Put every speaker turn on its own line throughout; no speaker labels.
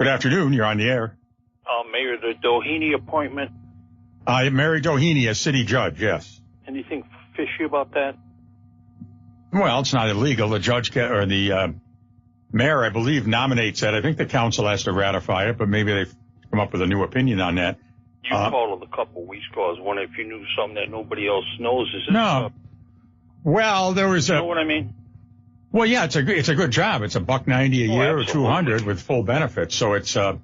Good afternoon. You're on the air.
Mayor, the Doheny appointment.
Mary Doheny as city judge, yes.
Anything fishy about that?
Well, it's not illegal. The judge or the mayor, I believe, nominates that. I think the council has to ratify it, but maybe they've come up with a new opinion on that.
You called it a couple of weeks ago. I was wondering if you knew something that nobody else knows. Is it?
No. Well, there was
you know what I mean?
Well, yeah, it's a good job. It's $190 a year or $200 with full benefits. So it's a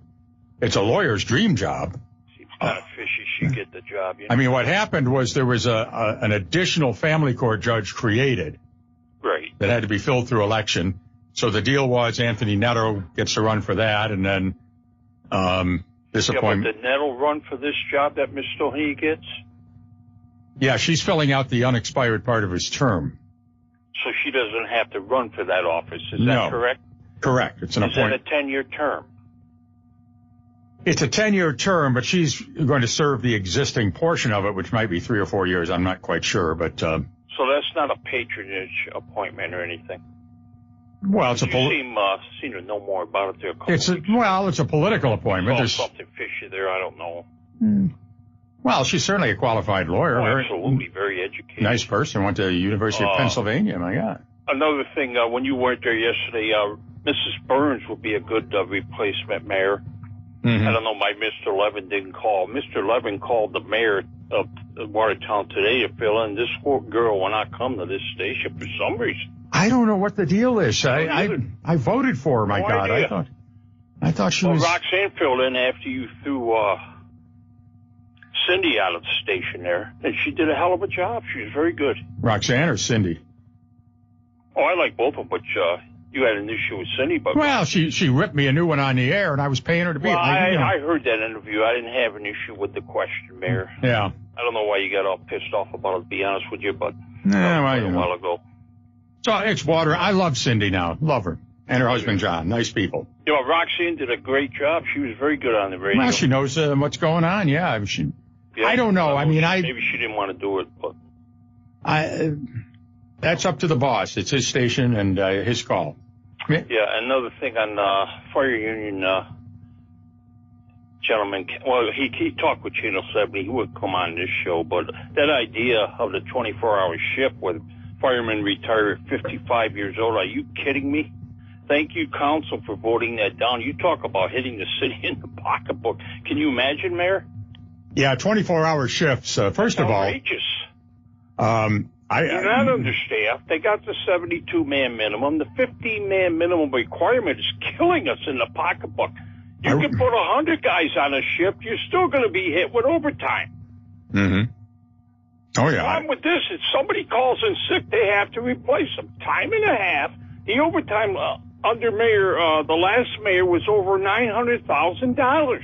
lawyer's dream job.
Seems kind of fishy she get the job. You know?
I mean, what happened was there was an additional family court judge created.
Right.
That had to be filled through election. So the deal was Anthony Netto gets to run for that, and then this appointment.
But did Netto run for this job that Ms. Doheny gets?
Yeah, she's filling out the unexpired part of his term.
So she doesn't have to run for that office. Is that correct?
Correct. It's an appointment.
Is that a 10-year term?
It's a 10-year term, but she's going to serve the existing portion of it, which might be 3 or 4 years. I'm not quite sure, but.
So that's not a patronage appointment or anything.
Well, it's
seem to know more about it there.
It's a political appointment.
There's something fishy there. I don't know.
Well, she's certainly a qualified lawyer.
Oh, absolutely, very educated.
Nice person. Went to the University of Pennsylvania. My God.
Another thing, when you weren't there yesterday, Mrs. Burns would be a good replacement mayor.
Mm-hmm.
I don't know why Mr. Levin didn't call. Mr. Levin called the mayor of Watertown today to fill in. This poor girl will not come to this station for some reason.
I don't know what the deal is. I voted for her. My God,
idea.
I thought she was.
Roxanne filled in after you threw Cindy out of the station there, and she did a hell of a job. She was very good.
Roxanne or Cindy?
Oh, I like both of them, but you had an issue with Cindy. But
well, she ripped me a new one on the air, and I was paying her to be.
Well, I heard that interview. I didn't have an issue with the question, Mayor.
Yeah.
I don't know why you got all pissed off about it, to be honest with you, but
a
while ago.
So it's water. I love Cindy now. Love her. And her husband, John. Nice people.
You know, Roxanne did a great job. She was very good on the radio.
Well, she knows what's going on. Yeah. I don't know. I mean,
maybe she didn't want to do it, but.
That's up to the boss. It's his station and his call.
Yeah, another thing on fire union gentleman. Well, he talked with Channel 70. He would come on this show, but that idea of the 24-hour shift with firemen retire at 55 years old, are you kidding me? Thank you, Council, for voting that down. You talk about hitting the city in the pocketbook. Can you imagine, Mayor?
Yeah, 24-hour shifts. First of all,
outrageous. They're not understaffed. They got the 72-man minimum. The 15-man minimum requirement is killing us in the pocketbook. You can put 100 guys on a shift. You're still going to be hit with overtime.
Mm-hmm. Oh, yeah.
The problem with this is somebody calls in sick, they have to replace them. Time and a half. The overtime under mayor, the last mayor, was over $900,000.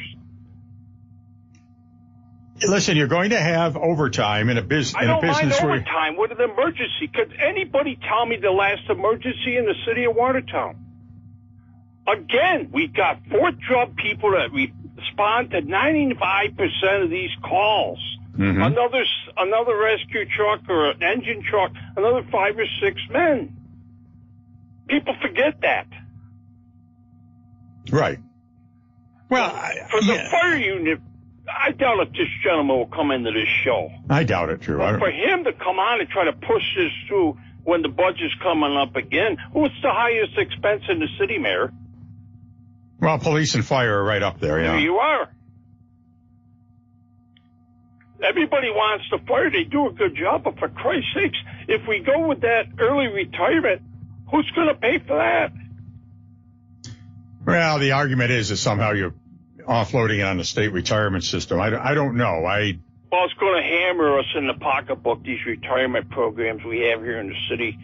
Listen, you're going to have overtime in a business.
I don't mind overtime with an emergency. Could anybody tell me the last emergency in the city of Watertown? Again, we got Fort Drum people that respond to 95% of these calls.
Mm-hmm.
Another rescue truck or an engine truck, another 5 or 6 men. People forget that.
Right. Well,
for the fire unit, I doubt if this gentleman will come into this show.
I doubt it, too.
But for him to come on and try to push this through when the budget's coming up again, what's the highest expense in the city, Mayor?
Well, police and fire are right up there, yeah.
There you are. Everybody wants the fire. They do a good job, but for Christ's sakes, if we go with that early retirement, who's going to pay for that?
Well, the argument is that somehow you're offloading it on the state retirement system. I don't know.
Well, it's going to hammer us in the pocketbook, these retirement programs we have here in the city.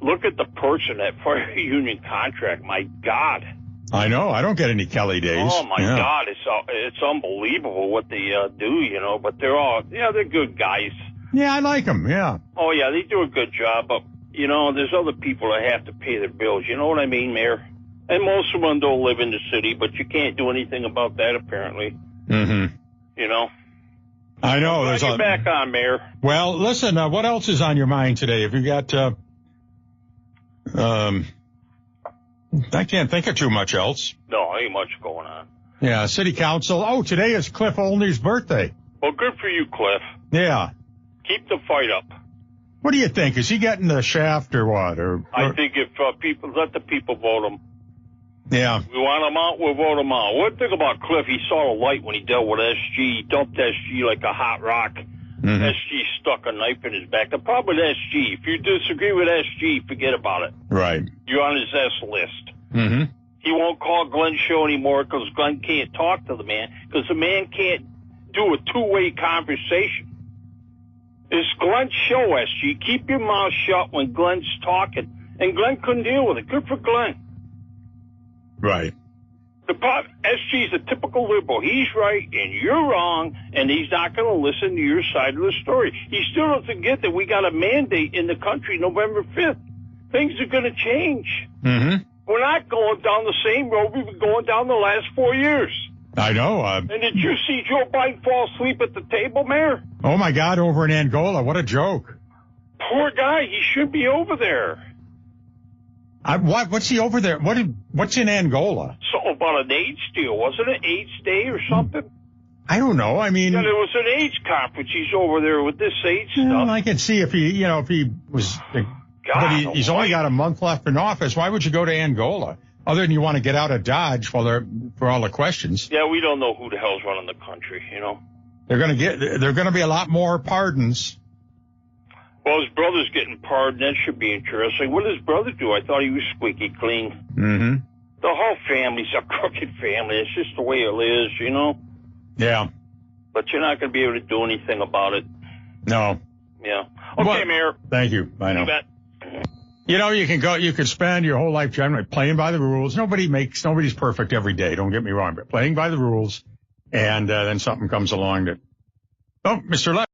Look at the perks in that fire union contract. My God.
I know. I don't get any Kelly days.
Oh, my God. It's unbelievable what they do, you know, but they're good guys.
Yeah, I like them, yeah.
Oh, yeah, they do a good job, but, you know, there's other people that have to pay their bills. You know what I mean, Mayor? And most of them don't live in the city, but you can't do anything about that, apparently.
Mm-hmm.
You know?
I know.
You're back on, Mayor.
Well, listen, what else is on your mind today? Have you got, I can't think of too much else.
No, ain't much going on.
Yeah, city council. Oh, today is Cliff Olney's birthday.
Well, good for you, Cliff.
Yeah.
Keep the fight up.
What do you think? Is he getting the shaft or what?
I think if people let the people vote him.
Yeah.
We want him out, we'll vote him out. One thing about Cliff, he saw the light when he dealt with SG. He dumped SG like a hot rock. Mm-hmm. SG stuck a knife in his back. The problem with SG, if you disagree with SG, forget about it.
Right.
You're on his S list.
Mm-hmm.
He won't call Glenn's show anymore because Glenn can't talk to the man because the man can't do a two-way conversation. It's Glenn's show, SG. Keep your mouth shut when Glenn's talking. And Glenn couldn't deal with it. Good for Glenn.
Right.
The SG's a typical liberal. He's right and you're wrong, and he's not going to listen to your side of the story. He still doesn't get that we got a mandate in the country November 5th. Things are going to change.
Mm-hmm.
We're not going down the same road we've been going down the last 4 years.
I know.
And did you see Joe Biden fall asleep at the table, Mayor?
Oh, my God, over in Angola. What a joke.
Poor guy. He should be over there.
What's he over there? What's in Angola?
So about an AIDS deal. Wasn't it AIDS Day or something?
I don't know. I mean,
yeah, there was an AIDS conference. He's over there with this AIDS stuff.
I can see if he was. But he's only got a month left in office. Why would you go to Angola? Other than you want to get out of Dodge for all the questions.
Yeah, we don't know who the hell's running the country.
They're going to be a lot more pardons.
Well, his brother's getting pardoned. That should be interesting. What did his brother do? I thought he was squeaky clean.
Mm-hmm.
The whole family's a crooked family. It's just the way it is,
Yeah.
But you're not going to be able to do anything about it.
No.
Yeah. Okay, Mayor.
Thank you. I know.
You bet.
You could spend your whole life generally playing by the rules. Nobody's perfect every day. Don't get me wrong, but playing by the rules. And then something comes along that, Mr. Left.